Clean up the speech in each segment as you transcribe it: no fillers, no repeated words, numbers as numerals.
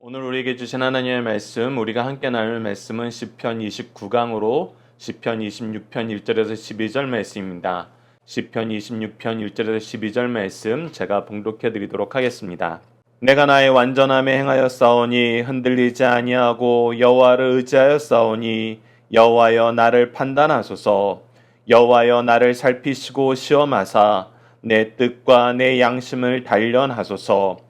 오늘 우리에게 주신 하나님의 말씀, 우리가 함께 나눌 말씀은 시편 29강으로 시편 26편 1절에서 12절 말씀입니다. 시편 26편 1절에서 12절 말씀 제가 봉독해 드리도록 하겠습니다. 내가 나의 완전함에 행하여 싸우니 흔들리지 아니하고 여호와를 의지하여 싸우니 여호와여 나를 판단하소서. 여호와여 나를 살피시고 시험하사 내 뜻과 내 양심을 단련하소서.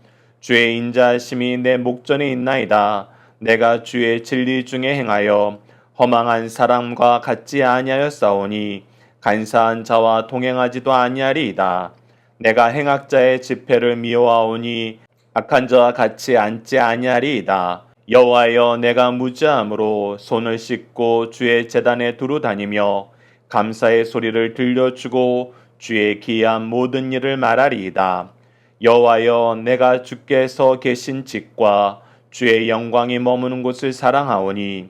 주의 인자하심이 내 목전에 있나이다. 내가 주의 진리 중에 행하여 허망한 사람과 같지 아니하여 싸우니 간사한 자와 동행하지도 아니하리이다. 내가 행악자의 집회를 미워하오니 악한 자와 같이 앉지 아니하리이다. 여호와여 내가 무지함으로 손을 씻고 주의 제단에 두루 다니며 감사의 소리를 들려주고 주의 기이한 모든 일을 말하리이다. 여호와여 내가 주께서 계신 집과 주의 영광이 머무는 곳을 사랑하오니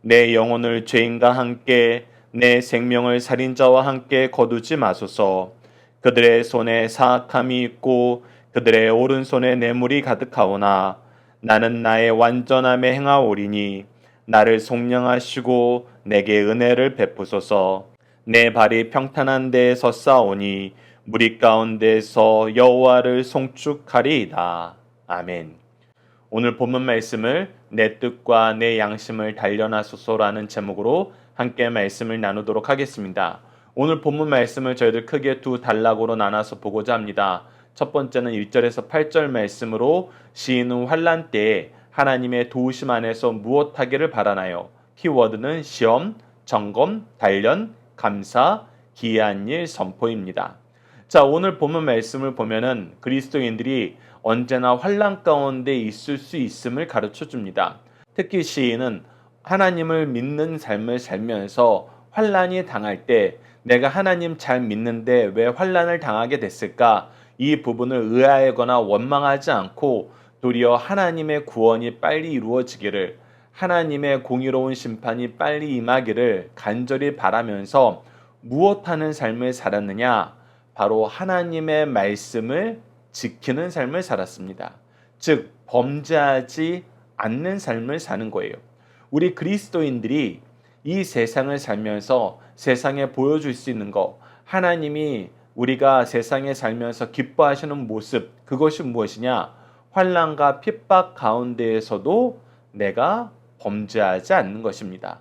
내 영혼을 죄인과 함께 내 생명을 살인자와 함께 거두지 마소서. 그들의 손에 사악함이 있고 그들의 오른손에 뇌물이 가득하오나 나는 나의 완전함에 행하오리니 나를 속량하시고 내게 은혜를 베푸소서. 내 발이 평탄한 데에 섰사오니 무리 가운데서 여호와를 송축하리이다. 아멘. 오늘 본문 말씀을 내 뜻과 내 양심을 단련하소서라는 제목으로 함께 말씀을 나누도록 하겠습니다. 오늘 본문 말씀을 저희들 크게 두 단락으로 나눠서 보고자 합니다. 첫 번째는 1절에서 8절 말씀으로 시인은 환난 때에 하나님의 도우심 안에서 무엇하기를 바라나요? 키워드는 시험, 점검, 단련, 감사, 기이한 일 선포입니다. 자, 오늘 본문 말씀을 보면은 그리스도인들이 언제나 환난 가운데 있을 수 있음을 가르쳐 줍니다. 특히 시인은 하나님을 믿는 삶을 살면서 환난이 당할 때 내가 하나님 잘 믿는데 왜 환난을 당하게 됐을까? 이 부분을 의아해하거나 원망하지 않고 도리어 하나님의 구원이 빨리 이루어지기를, 하나님의 공의로운 심판이 빨리 임하기를 간절히 바라면서 무엇하는 삶을 살았느냐? 바로 하나님의 말씀을 지키는 삶을 살았습니다. 즉 범죄하지 않는 삶을 사는 거예요. 우리 그리스도인들이 이 세상을 살면서 세상에 보여줄 수 있는 것, 하나님이 우리가 세상에 살면서 기뻐하시는 모습, 그것이 무엇이냐? 환난과 핍박 가운데에서도 내가 범죄하지 않는 것입니다.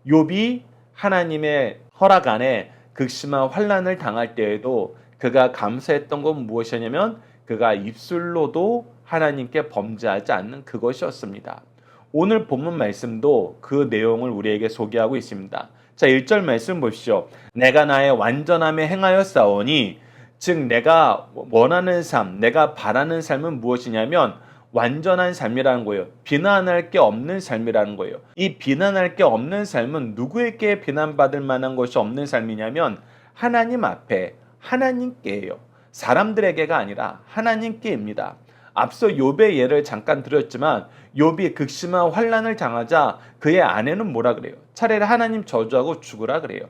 욥이 하나님의 허락 안에 극심한 환난을 당할 때에도 그가 감사했던 건 무엇이냐면 그가 입술로도 하나님께 범죄하지 않는 그것이었습니다. 오늘 본문 말씀도 그 내용을 우리에게 소개하고 있습니다. 자, 1절 말씀 보십시오. 내가 나의 완전함에 행하여 싸우니, 즉 내가 원하는 삶, 내가 바라는 삶은 무엇이냐면 완전한 삶이라는 거예요. 비난할 게 없는 삶이라는 거예요. 이 비난할 게 없는 삶은 누구에게 비난받을 만한 것이 없는 삶이냐면 하나님 앞에 하나님께예요. 사람들에게가 아니라 하나님께입니다. 앞서 욥의 예를 잠깐 드렸지만 욥이 극심한 환난을 당하자 그의 아내는 뭐라 그래요? 차라리 하나님 저주하고 죽으라 그래요.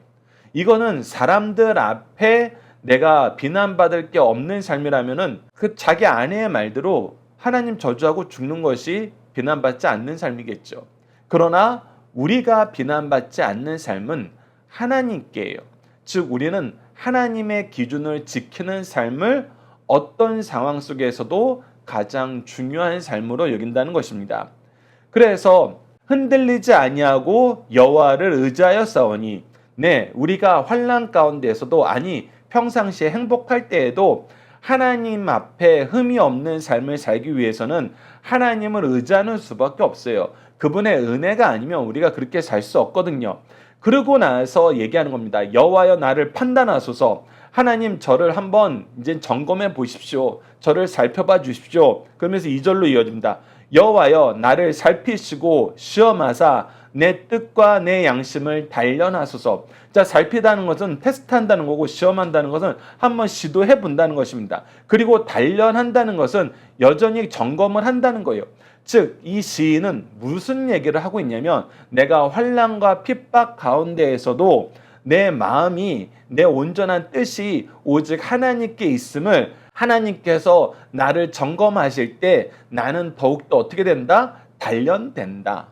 이거는 사람들 앞에 내가 비난받을 게 없는 삶이라면은 그 자기 아내의 말대로 하나님 저주하고 죽는 것이 비난받지 않는 삶이겠죠. 그러나 우리가 비난받지 않는 삶은 하나님께예요. 즉 우리는 하나님의 기준을 지키는 삶을 어떤 상황 속에서도 가장 중요한 삶으로 여긴다는 것입니다. 그래서 흔들리지 아니하고 여호와를 의지하여 싸우니, 네, 우리가 환난 가운데에서도, 아니 평상시에 행복할 때에도 하나님 앞에 흠이 없는 삶을 살기 위해서는 하나님을 의지하는 수밖에 없어요. 그분의 은혜가 아니면 우리가 그렇게 살 수 없거든요. 그러고 나서 얘기하는 겁니다. 여호와여 나를 판단하소서. 하나님 저를 한번 이제 점검해 보십시오. 저를 살펴봐 주십시오. 그러면서 2절로 이어집니다. 여호와여 나를 살피시고 시험하사 내 뜻과 내 양심을 단련하소서. 자, 살피다는 것은 테스트한다는 거고 시험한다는 것은 한번 시도해 본다는 것입니다. 그리고 단련한다는 것은 여전히 점검을 한다는 거예요. 즉 이 시인은 무슨 얘기를 하고 있냐면 내가 환난과 핍박 가운데에서도 내 마음이, 내 온전한 뜻이 오직 하나님께 있음을, 하나님께서 나를 점검하실 때 나는 더욱더 어떻게 된다? 단련된다.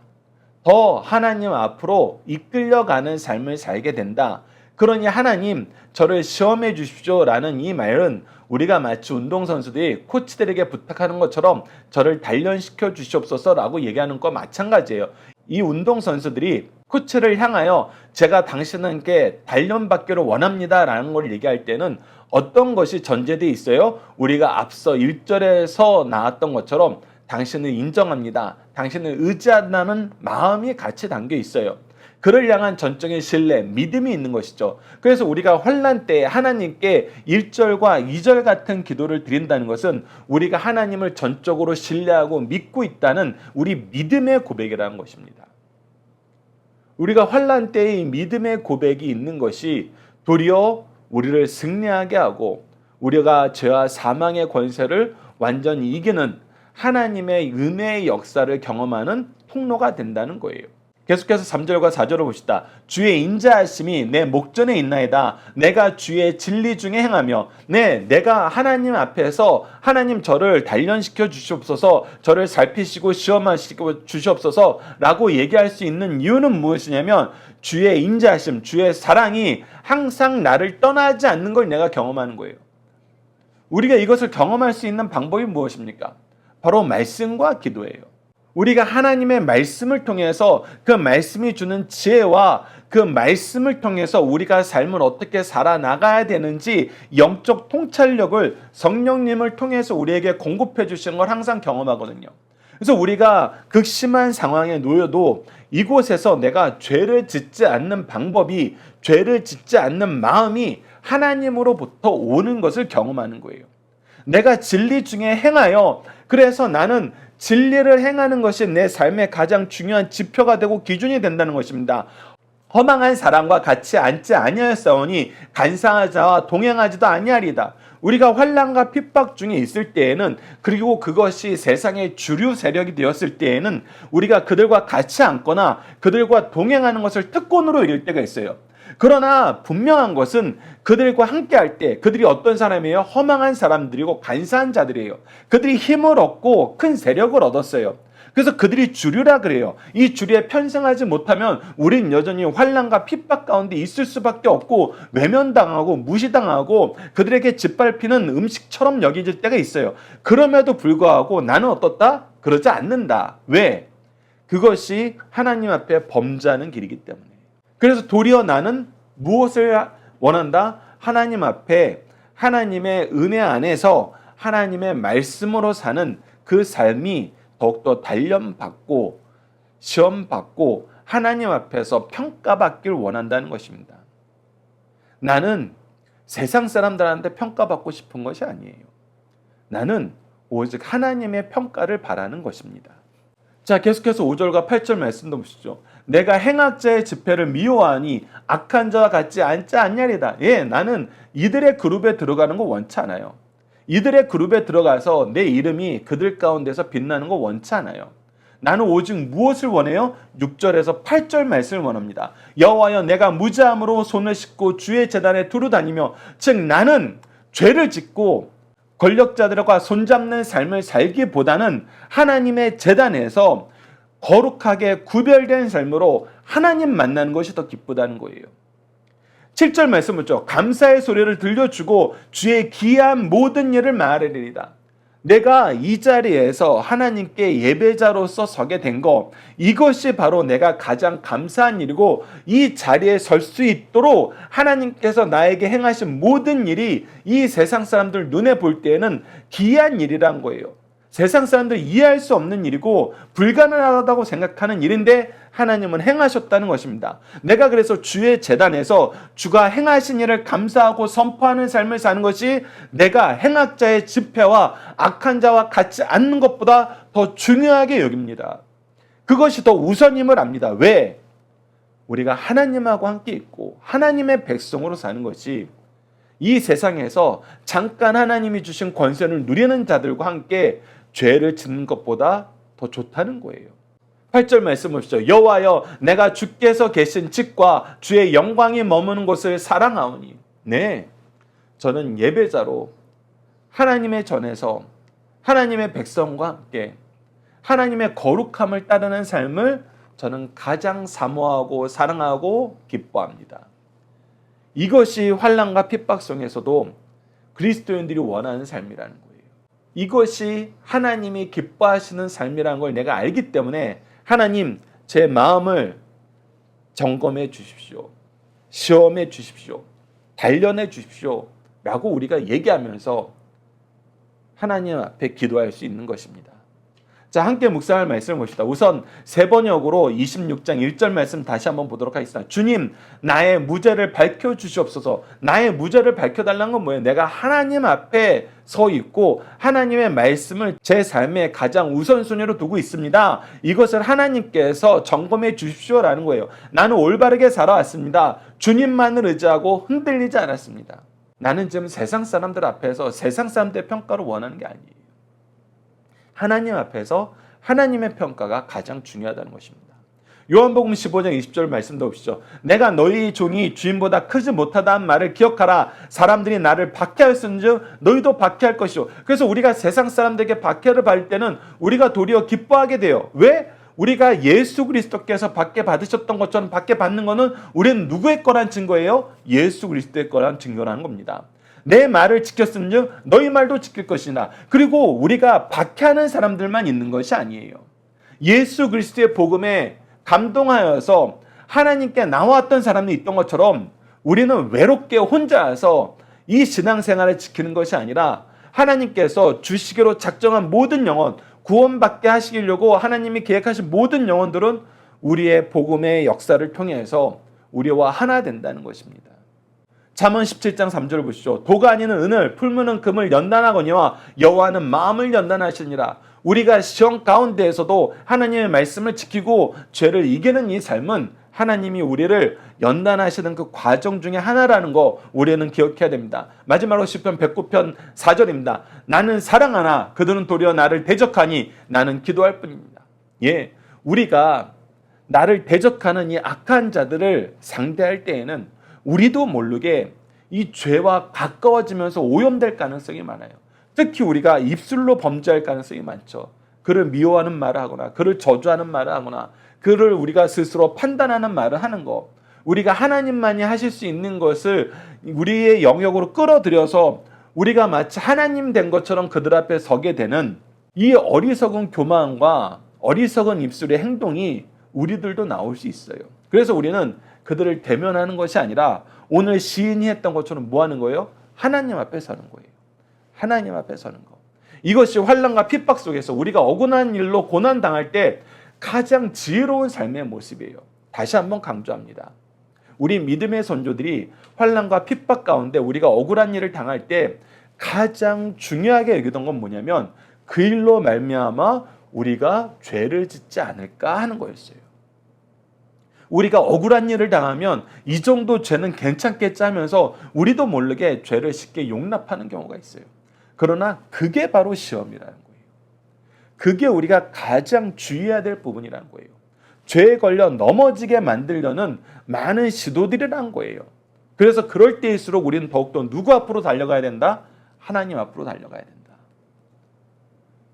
더 하나님 앞으로 이끌려가는 삶을 살게 된다. 그러니 하나님 저를 시험해 주십시오 라는 이 말은 우리가 마치 운동선수들이 코치들에게 부탁하는 것처럼 저를 단련시켜 주시옵소서 라고 얘기하는 것과 마찬가지예요. 이 운동선수들이 코치를 향하여 제가 당신께 단련받기를 원합니다 라는 걸 얘기할 때는 어떤 것이 전제되어 있어요? 우리가 앞서 1절에서 나왔던 것처럼 당신을 인정합니다. 당신을 의지한다는 마음이 같이 담겨 있어요. 그를 향한 전적인 신뢰, 믿음이 있는 것이죠. 그래서 우리가 환난 때 하나님께 1절과 2절 같은 기도를 드린다는 것은 우리가 하나님을 전적으로 신뢰하고 믿고 있다는 우리 믿음의 고백이라는 것입니다. 우리가 환난 때의 믿음의 고백이 있는 것이 도리어 우리를 승리하게 하고 우리가 죄와 사망의 권세를 완전히 이기는 하나님의 은혜의 역사를 경험하는 통로가 된다는 거예요. 계속해서 3절과 4절을 봅시다. 주의 인자하심이 내 목전에 있나이다. 내가 주의 진리 중에 행하며 내가 하나님 앞에서 하나님 저를 단련시켜 주시옵소서, 저를 살피시고 시험하시고 주시옵소서 라고 얘기할 수 있는 이유는 무엇이냐면 주의 인자하심, 주의 사랑이 항상 나를 떠나지 않는 걸 내가 경험하는 거예요. 우리가 이것을 경험할 수 있는 방법이 무엇입니까? 바로 말씀과 기도예요. 우리가 하나님의 말씀을 통해서 그 말씀이 주는 지혜와 그 말씀을 통해서 우리가 삶을 어떻게 살아나가야 되는지 영적 통찰력을 성령님을 통해서 우리에게 공급해 주시는 걸 항상 경험하거든요. 그래서 우리가 극심한 상황에 놓여도 이곳에서 내가 죄를 짓지 않는 방법이, 죄를 짓지 않는 마음이 하나님으로부터 오는 것을 경험하는 거예요. 내가 진리 중에 행하여, 그래서 나는 진리를 행하는 것이 내 삶의 가장 중요한 지표가 되고 기준이 된다는 것입니다. 허망한 사람과 같이 앉지 아니하였사오니 간사한 자와 동행하지도 아니하리다. 우리가 환난과 핍박 중에 있을 때에는, 그리고 그것이 세상의 주류 세력이 되었을 때에는 우리가 그들과 같이 앉거나 그들과 동행하는 것을 특권으로 여길 때가 있어요. 그러나 분명한 것은 그들과 함께할 때 그들이 어떤 사람이에요? 허망한 사람들이고 간사한 자들이에요. 그들이 힘을 얻고 큰 세력을 얻었어요. 그래서 그들이 주류라 그래요. 이 주류에 편승하지 못하면 우린 여전히 환난과 핍박 가운데 있을 수밖에 없고 외면당하고 무시당하고 그들에게 짓밟히는 음식처럼 여겨질 때가 있어요. 그럼에도 불구하고 나는 어떻다? 그러지 않는다. 왜? 그것이 하나님 앞에 범죄하는 길이기 때문에. 그래서 도리어 나는 무엇을 원한다? 하나님 앞에 하나님의 은혜 안에서 하나님의 말씀으로 사는 그 삶이 더욱더 단련받고 시험받고 하나님 앞에서 평가받길 원한다는 것입니다. 나는 세상 사람들한테 평가받고 싶은 것이 아니에요. 나는 오직 하나님의 평가를 바라는 것입니다. 자, 계속해서 5절과 8절 말씀도 보시죠. 내가 행악자의 집회를 미워하니 악한 자와 같지 않지 않냐리다. 예, 나는 이들의 그룹에 들어가는 거 원치 않아요. 이들의 그룹에 들어가서 내 이름이 그들 가운데서 빛나는 거 원치 않아요. 나는 오직 무엇을 원해요? 6절에서 8절 말씀을 원합니다. 여호와여, 내가 무죄함으로 손을 씻고 주의 제단에 두루 다니며, 즉 나는 죄를 짓고 권력자들과 손잡는 삶을 살기보다는 하나님의 제단에서 거룩하게 구별된 삶으로 하나님 만나는 것이 더 기쁘다는 거예요. 7절 말씀 보죠. 감사의 소리를 들려주고 주의 기이한 모든 일을 말하리이다. 내가 이 자리에서 하나님께 예배자로서 서게 된 것, 이것이 바로 내가 가장 감사한 일이고, 이 자리에 설 수 있도록 하나님께서 나에게 행하신 모든 일이 이 세상 사람들 눈에 볼 때에는 기이한 일이란 거예요. 세상 사람들이 이해할 수 없는 일이고 불가능하다고 생각하는 일인데 하나님은 행하셨다는 것입니다. 내가 그래서 주의 제단에서 주가 행하신 일을 감사하고 선포하는 삶을 사는 것이 내가 행악자의 집회와 악한 자와 같이 앉는 것보다 더 중요하게 여깁니다. 그것이 더 우선임을 압니다. 왜? 우리가 하나님하고 함께 있고 하나님의 백성으로 사는 것이 이 세상에서 잠깐 하나님이 주신 권세를 누리는 자들과 함께 죄를 짓는 것보다 더 좋다는 거예요. 8절 말씀 보시죠. 여호와여, 내가 주께서 계신 집과 주의 영광이 머무는 곳을 사랑하오니. 네, 저는 예배자로 하나님의 전에서 하나님의 백성과 함께 하나님의 거룩함을 따르는 삶을 저는 가장 사모하고 사랑하고 기뻐합니다. 이것이 환난과 핍박 속에서도 그리스도인들이 원하는 삶이라는 거예요. 이것이 하나님이 기뻐하시는 삶이라는 걸 내가 알기 때문에 하나님, 제 마음을 점검해 주십시오. 시험해 주십시오. 단련해 주십시오. 라고 우리가 얘기하면서 하나님 앞에 기도할 수 있는 것입니다. 자, 함께 묵상할 말씀을 봅시다. 우선 세 번역으로 26장 1절 말씀 다시 한번 보도록 하겠습니다. 주님, 나의 무죄를 밝혀주시옵소서. 나의 무죄를 밝혀달라는 건 뭐예요? 내가 하나님 앞에 서 있고 하나님의 말씀을 제 삶의 가장 우선순위로 두고 있습니다. 이것을 하나님께서 점검해 주십시오라는 거예요. 나는 올바르게 살아왔습니다. 주님만을 의지하고 흔들리지 않았습니다. 나는 지금 세상 사람들 앞에서 세상 사람들의 평가를 원하는 게 아니에요. 하나님 앞에서 하나님의 평가가 가장 중요하다는 것입니다. 요한복음 15장 20절 말씀도 보시죠. 내가 너희 종이 주인보다 크지 못하다는 말을 기억하라. 사람들이 나를 박해하였은즉 너희도 박해할 것이요. 그래서 우리가 세상 사람들에게 박해를 받을 때는 우리가 도리어 기뻐하게 돼요. 왜? 우리가 예수 그리스도께서 박해 받으셨던 것처럼 박해 받는 것은 우리는 누구의 거란 증거예요? 예수 그리스도의 거란 증거라는 겁니다. 내 말을 지켰은즉 너희 말도 지킬 것이나. 그리고 우리가 박해하는 사람들만 있는 것이 아니에요. 예수 그리스도의 복음에 감동하여서 하나님께 나왔던 사람이 있던 것처럼 우리는 외롭게 혼자서 이 신앙생활을 지키는 것이 아니라 하나님께서 주시기로 작정한 모든 영혼, 구원받게 하시려고 하나님이 계획하신 모든 영혼들은 우리의 복음의 역사를 통해서 우리와 하나 된다는 것입니다. 잠언 17장 3절 보시죠. 도가 아니는 은을, 풀무는 금을 연단하거니와 여호와는 마음을 연단하시니라. 우리가 시험 가운데에서도 하나님의 말씀을 지키고 죄를 이기는 이 삶은 하나님이 우리를 연단하시는 그 과정 중에 하나라는 거 우리는 기억해야 됩니다. 마지막으로 시편 109편 4절입니다. 나는 사랑하나 그들은 도리어 나를 대적하니 나는 기도할 뿐입니다. 예, 우리가 나를 대적하는 이 악한 자들을 상대할 때에는 우리도 모르게 이 죄와 가까워지면서 오염될 가능성이 많아요. 특히 우리가 입술로 범죄할 가능성이 많죠. 그를 미워하는 말을 하거나 그를 저주하는 말을 하거나 그를 우리가 스스로 판단하는 말을 하는 것. 우리가 하나님만이 하실 수 있는 것을 우리의 영역으로 끌어들여서 우리가 마치 하나님 된 것처럼 그들 앞에 서게 되는 이 어리석은 교만과 어리석은 입술의 행동이 우리들도 나올 수 있어요. 그래서 우리는 그들을 대면하는 것이 아니라 오늘 시인이 했던 것처럼 뭐 하는 거예요? 하나님 앞에 서는 거예요. 하나님 앞에 서는 거. 이것이 환난과 핍박 속에서 우리가 억울한 일로 고난당할 때 가장 지혜로운 삶의 모습이에요. 다시 한번 강조합니다. 우리 믿음의 선조들이 환난과 핍박 가운데 우리가 억울한 일을 당할 때 가장 중요하게 여기던 건 뭐냐면 그 일로 말미암아 우리가 죄를 짓지 않을까 하는 거였어요. 우리가 억울한 일을 당하면 이 정도 죄는 괜찮겠지 하면서 우리도 모르게 죄를 쉽게 용납하는 경우가 있어요. 그러나 그게 바로 시험이라는 거예요. 그게 우리가 가장 주의해야 될 부분이라는 거예요. 죄에 걸려 넘어지게 만들려는 많은 시도들이라는 거예요. 그래서 그럴 때일수록 우리는 더욱더 누구 앞으로 달려가야 된다? 하나님 앞으로 달려가야 된다.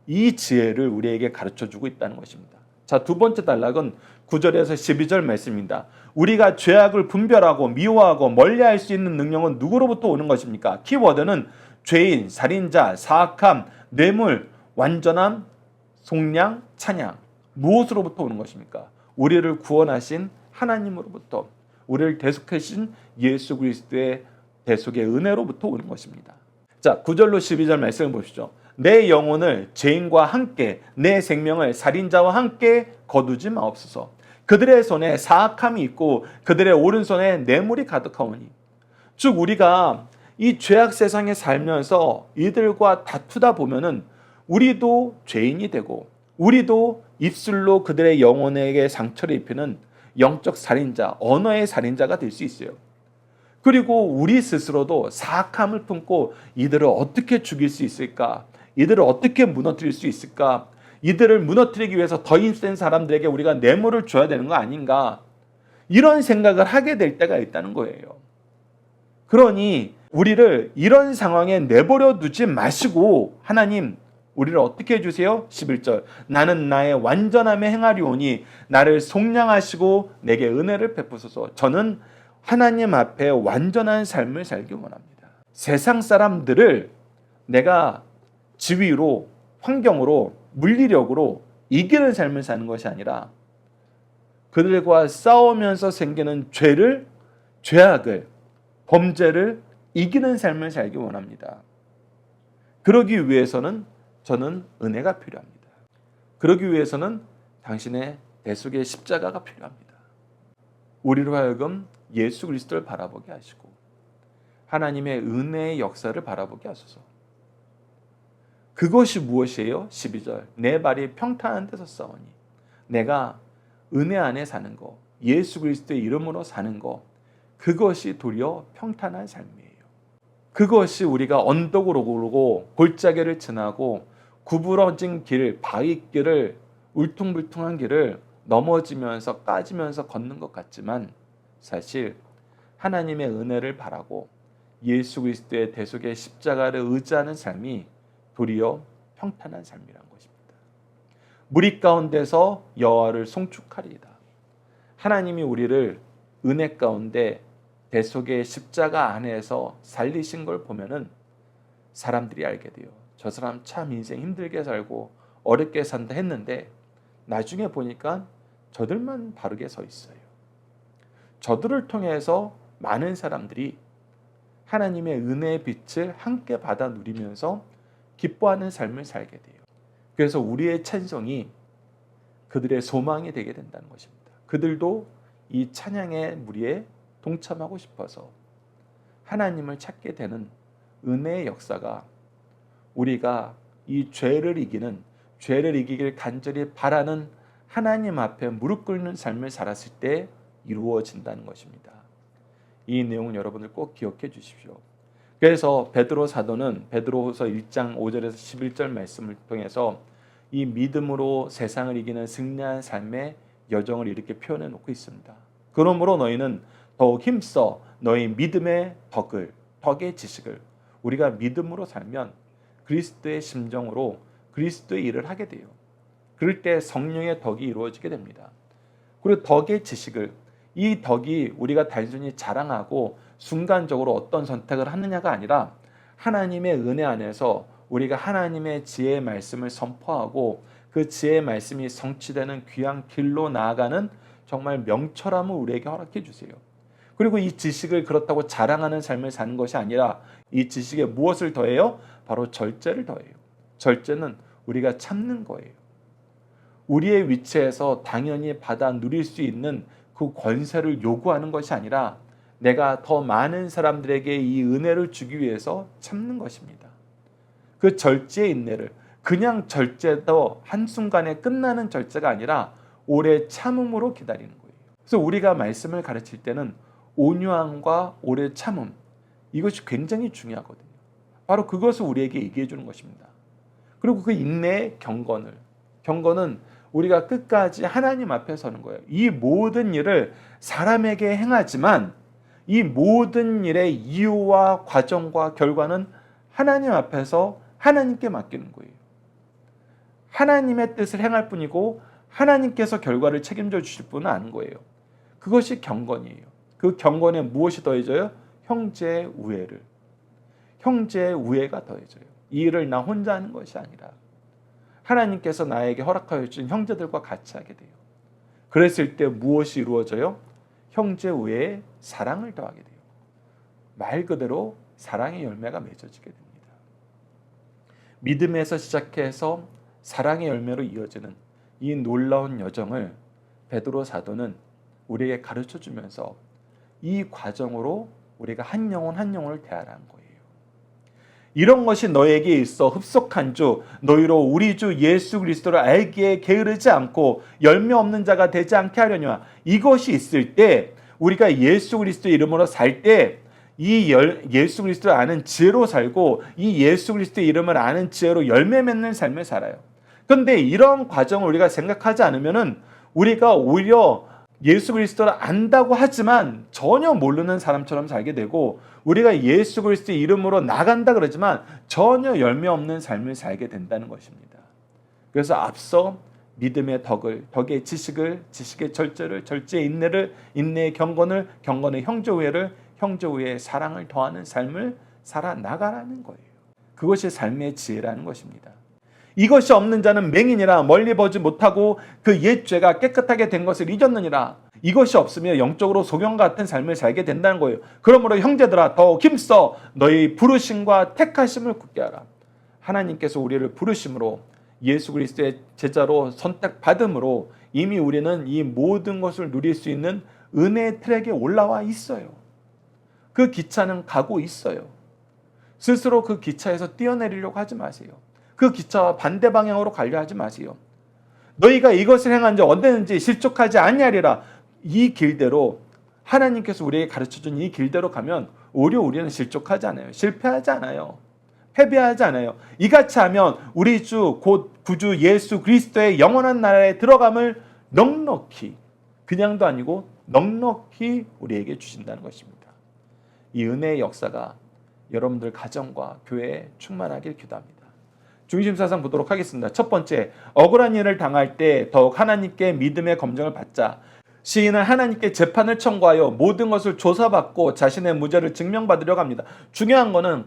이 지혜를 우리에게 가르쳐주고 있다는 것입니다. 자, 두 번째 단락은 9절에서 12절 말씀입니다. 우리가 죄악을 분별하고 미워하고 멀리할 수 있는 능력은 누구로부터 오는 것입니까? 키워드는 죄인, 살인자, 사악함, 뇌물, 완전함, 속량, 찬양. 무엇으로부터 오는 것입니까? 우리를 구원하신 하나님으로부터, 우리를 대속하신 예수 그리스도의 대속의 은혜로부터 오는 것입니다. 자, 9절로 12절 말씀을 보시죠. 내 영혼을 죄인과 함께 내 생명을 살인자와 함께 거두지 마옵소서. 그들의 손에 사악함이 있고 그들의 오른손에 뇌물이 가득하오니. 즉 우리가 이 죄악 세상에 살면서 이들과 다투다 보면은 우리도 죄인이 되고 우리도 입술로 그들의 영혼에게 상처를 입히는 영적 살인자, 언어의 살인자가 될 수 있어요. 그리고 우리 스스로도 사악함을 품고 이들을 어떻게 죽일 수 있을까? 이들을 어떻게 무너뜨릴 수 있을까? 이들을 무너뜨리기 위해서 더 힘센 사람들에게 우리가 뇌물을 줘야 되는 거 아닌가? 이런 생각을 하게 될 때가 있다는 거예요. 그러니 우리를 이런 상황에 내버려 두지 마시고 하나님, 우리를 어떻게 해주세요? 11절. 나는 나의 완전함에 행하리오니 나를 속량하시고 내게 은혜를 베푸소서. 저는 하나님 앞에 완전한 삶을 살기 원합니다. 세상 사람들을 내가 지위로, 환경으로, 물리력으로 이기는 삶을 사는 것이 아니라 그들과 싸우면서 생기는 죄악을, 범죄를 이기는 삶을 살기 원합니다. 그러기 위해서는 저는 은혜가 필요합니다. 그러기 위해서는 당신의 대속의 십자가가 필요합니다. 우리로 하여금 예수 그리스도를 바라보게 하시고 하나님의 은혜의 역사를 바라보게 하소서. 그것이 무엇이에요? 12절. 내 발이 평탄한 데서 싸우니. 내가 은혜 안에 사는 거, 예수 그리스도의 이름으로 사는 거, 그것이 도리어 평탄한 삶이에요. 그것이 우리가 언덕으로 오르고 골짜기를 지나고 구부러진 길, 바위길을, 울퉁불퉁한 길을 넘어지면서 까지면서 걷는 것 같지만 사실 하나님의 은혜를 바라고 예수 그리스도의 대속의 십자가를 의지하는 삶이 도리어 평탄한 삶이란 것입니다. 무리 가운데서 여호와를 송축하리이다. 하나님이 우리를 은혜 가운데 대속의 십자가 안에서 살리신 걸 보면은 사람들이 알게 돼요. 저 사람 참 인생 힘들게 살고 어렵게 산다 했는데 나중에 보니까 저들만 바르게 서 있어요. 저들을 통해서 많은 사람들이 하나님의 은혜의 빛을 함께 받아 누리면서 기뻐하는 삶을 살게 돼요. 그래서 우리의 찬송이 그들의 소망이 되게 된다는 것입니다. 그들도 이 찬양의 무리에 동참하고 싶어서 하나님을 찾게 되는 은혜의 역사가 우리가 이 죄를 이기길 간절히 바라는 하나님 앞에 무릎 꿇는 삶을 살았을 때 이루어진다는 것입니다. 이 내용은 여러분들 꼭 기억해 주십시오. 그래서 베드로 사도는 베드로후서 1장 5절에서 11절 말씀을 통해서 이 믿음으로 세상을 이기는 승리한 삶의 여정을 이렇게 표현해 놓고 있습니다. 그러므로 너희는 더욱 힘써 너희 믿음의 덕의 지식을, 우리가 믿음으로 살면 그리스도의 심정으로 그리스도의 일을 하게 돼요. 그럴 때 성령의 덕이 이루어지게 됩니다. 그리고 덕의 지식을, 이 덕이 우리가 단순히 자랑하고 순간적으로 어떤 선택을 하느냐가 아니라 하나님의 은혜 안에서 우리가 하나님의 지혜의 말씀을 선포하고 그 지혜의 말씀이 성취되는 귀한 길로 나아가는 정말 명철함을 우리에게 허락해 주세요. 그리고 이 지식을 그렇다고 자랑하는 삶을 사는 것이 아니라 이 지식에 무엇을 더해요? 바로 절제를 더해요. 절제는 우리가 참는 거예요. 우리의 위치에서 당연히 받아 누릴 수 있는 그 권세를 요구하는 것이 아니라 내가 더 많은 사람들에게 이 은혜를 주기 위해서 참는 것입니다. 그 절제의 인내를, 그냥 절제도 한순간에 끝나는 절제가 아니라 오래 참음으로 기다리는 거예요. 그래서 우리가 말씀을 가르칠 때는 온유함과 오래 참음, 이것이 굉장히 중요하거든요. 바로 그것을 우리에게 얘기해 주는 것입니다. 그리고 그 인내의 경건은 우리가 끝까지 하나님 앞에 서는 거예요. 이 모든 일을 사람에게 행하지만 이 모든 일의 이유와 과정과 결과는 하나님 앞에서 하나님께 맡기는 거예요. 하나님의 뜻을 행할 뿐이고 하나님께서 결과를 책임져 주실 분은 아는 거예요. 그것이 경건이에요. 그 경건에 무엇이 더해져요? 형제의 우애가 더해져요. 이 일을 나 혼자 하는 것이 아니라 하나님께서 나에게 허락하여 주신 형제들과 같이 하게 돼요. 그랬을 때 무엇이 이루어져요? 형제 우애의 사랑을 더하게 돼요. 말 그대로 사랑의 열매가 맺어지게 됩니다. 믿음에서 시작해서 사랑의 열매로 이어지는 이 놀라운 여정을 베드로 사도는 우리에게 가르쳐 주면서 이 과정으로 우리가 한 영혼을 대하라는 거예요. 이런 것이 너에게 있어 흡속한 주 너희로 우리 주 예수 그리스도를 알기에 게으르지 않고 열매 없는 자가 되지 않게 하려니와. 이것이 있을 때 우리가 예수 그리스도 이름으로 살 때 이 예수 그리스도를 아는 지혜로 살고 이 예수 그리스도의 이름을 아는 지혜로 열매 맺는 삶을 살아요. 그런데 이런 과정을 우리가 생각하지 않으면은 우리가 오히려 예수 그리스도를 안다고 하지만 전혀 모르는 사람처럼 살게 되고, 우리가 예수 그리스도의 이름으로 나간다 그러지만 전혀 열매 없는 삶을 살게 된다는 것입니다. 그래서 앞서 믿음의 덕의 지식을, 지식의 절제를, 절제의 인내를, 인내의 경건을, 경건의 형제우애를, 형제우애의 사랑을 더하는 삶을 살아나가라는 거예요. 그것이 삶의 지혜라는 것입니다. 이것이 없는 자는 맹인이라 멀리 보지 못하고 그 옛 죄가 깨끗하게 된 것을 잊었느니라. 이것이 없으면 영적으로 소경 같은 삶을 살게 된다는 거예요. 그러므로 형제들아 더욱 힘써 너희 부르심과 택하심을 굳게 하라. 하나님께서 우리를 부르심으로 예수 그리스도의 제자로 선택받음으로 이미 우리는 이 모든 것을 누릴 수 있는 은혜의 트랙에 올라와 있어요. 그 기차는 가고 있어요. 스스로 그 기차에서 뛰어내리려고 하지 마세요. 그 기차와 반대 방향으로 가려 하지 마세요. 너희가 이것을 행한 지 언제든지 실족하지 아니하리라. 이 길대로, 하나님께서 우리에게 가르쳐준 이 길대로 가면 오히려 우리는 실족하지 않아요. 실패하지 않아요. 패배하지 않아요. 이같이 하면 우리 주 곧 구주 예수 그리스도의 영원한 나라에 들어감을 넉넉히, 그냥도 아니고 넉넉히 우리에게 주신다는 것입니다. 이 은혜의 역사가 여러분들 가정과 교회에 충만하길 기도합니다. 중심사상 보도록 하겠습니다. 첫 번째, 억울한 일을 당할 때 더욱 하나님께 믿음의 검증을 받자. 시인은 하나님께 재판을 청구하여 모든 것을 조사받고 자신의 무죄를 증명받으려고 합니다. 중요한 거는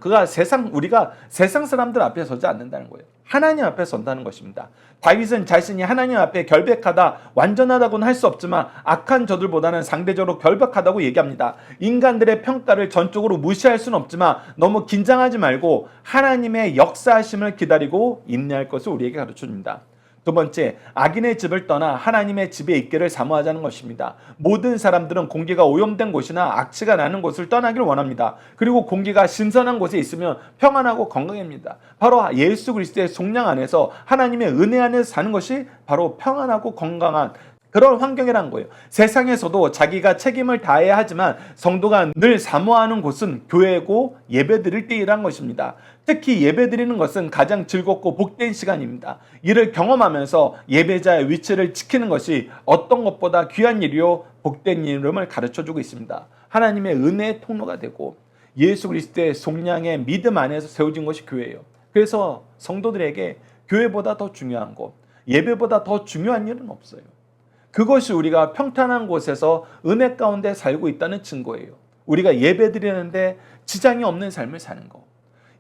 우리가 세상 사람들 앞에 서지 않는다는 거예요. 하나님 앞에 선다는 것입니다. 다윗은 자신이 하나님 앞에 결백하다, 완전하다고는 할 수 없지만 악한 저들보다는 상대적으로 결백하다고 얘기합니다. 인간들의 평가를 전적으로 무시할 수는 없지만 너무 긴장하지 말고 하나님의 역사하심을 기다리고 인내할 것을 우리에게 가르쳐줍니다. 두 번째, 악인의 집을 떠나 하나님의 집에 있기를 사모하자는 것입니다. 모든 사람들은 공기가 오염된 곳이나 악취가 나는 곳을 떠나길 원합니다. 그리고 공기가 신선한 곳에 있으면 평안하고 건강합니다. 바로 예수 그리스도의 속량 안에서, 하나님의 은혜 안에서 사는 것이 바로 평안하고 건강한 그런 환경이란 거예요. 세상에서도 자기가 책임을 다해야 하지만 성도가 늘 사모하는 곳은 교회고 예배드릴 때이란 것입니다. 특히 예배드리는 것은 가장 즐겁고 복된 시간입니다. 이를 경험하면서 예배자의 위치를 지키는 것이 어떤 것보다 귀한 일이요 복된 이름을 가르쳐주고 있습니다. 하나님의 은혜의 통로가 되고 예수 그리스도의 속량의 믿음 안에서 세워진 것이 교회예요. 그래서 성도들에게 교회보다 더 중요한 것, 예배보다 더 중요한 일은 없어요. 그것이 우리가 평탄한 곳에서 은혜 가운데 살고 있다는 증거예요. 우리가 예배드리는데 지장이 없는 삶을 사는 것.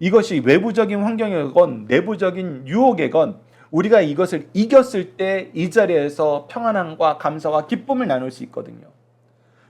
이것이 외부적인 환경이건 내부적인 유혹이건 우리가 이것을 이겼을 때 이 자리에서 평안함과 감사와 기쁨을 나눌 수 있거든요.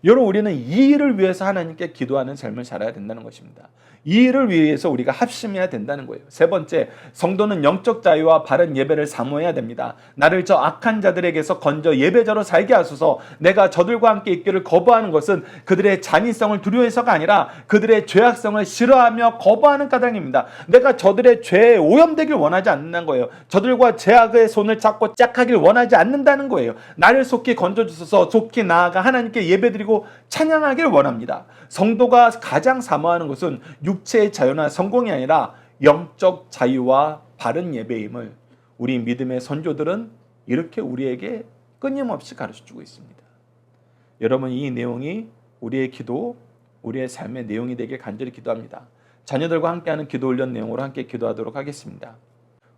여러분, 우리는 이 일을 위해서 하나님께 기도하는 삶을 살아야 된다는 것입니다. 이 일을 위해서 우리가 합심해야 된다는 거예요. 세 번째, 성도는 영적 자유와 바른 예배를 사모해야 됩니다. 나를 저 악한 자들에게서 건져 예배자로 살게 하소서. 내가 저들과 함께 있기를 거부하는 것은 그들의 잔인성을 두려워해서가 아니라 그들의 죄악성을 싫어하며 거부하는 까닭입니다. 내가 저들의 죄에 오염되길 원하지 않는다는 거예요. 저들과 죄악의 손을 잡고 짝하길 원하지 않는다는 거예요. 나를 속히 건져주소서. 속히 나아가 하나님께 예배드리고 찬양하길 원합니다. 성도가 가장 사모하는 것은 육체의 자유나 성공이 아니라 영적 자유와 바른 예배임을 우리 믿음의 선조들은 이렇게 우리에게 끊임없이 가르쳐주고 있습니다. 여러분, 이 내용이 우리의 기도, 우리의 삶의 내용이 되길 간절히 기도합니다. 자녀들과 함께하는 기도 훈련 내용으로 함께 기도하도록 하겠습니다.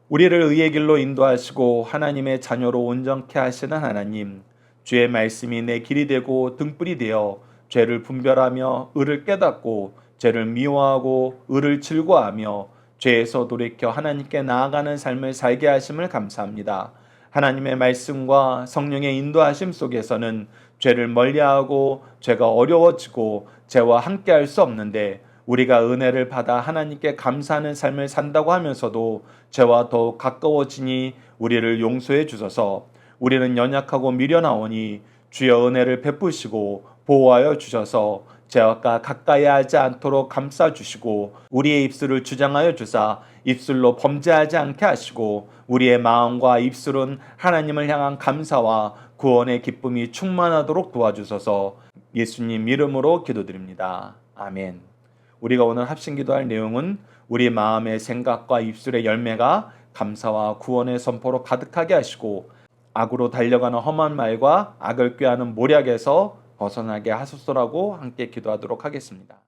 우리를 의의 길로 인도하시고 하나님의 자녀로 온전케 하시는 하나님, 주의 말씀이 내 길이 되고 등불이 되어 죄를 분별하며 의를 깨닫고 죄를 미워하고 의를 즐거워하며 죄에서 돌이켜 하나님께 나아가는 삶을 살게 하심을 감사합니다. 하나님의 말씀과 성령의 인도하심 속에서는 죄를 멀리하고 죄가 어려워지고 죄와 함께할 수 없는데, 우리가 은혜를 받아 하나님께 감사하는 삶을 산다고 하면서도 죄와 더욱 가까워지니 우리를 용서해 주소서. 우리는 연약하고 미련하오니 주여 은혜를 베푸시고 보호하여 주셔서 죄와 가까이 하지 않도록 감싸주시고 우리의 입술을 주장하여 주사 입술로 범죄하지 않게 하시고 우리의 마음과 입술은 하나님을 향한 감사와 구원의 기쁨이 충만하도록 도와주소서. 예수님 이름으로 기도드립니다. 아멘. 우리가 오늘 합심기도할 내용은 우리 마음의 생각과 입술의 열매가 감사와 구원의 선포로 가득하게 하시고 악으로 달려가는 험한 말과 악을 꾀하는 모략에서 벗어나게 하소서라고 함께 기도하도록 하겠습니다.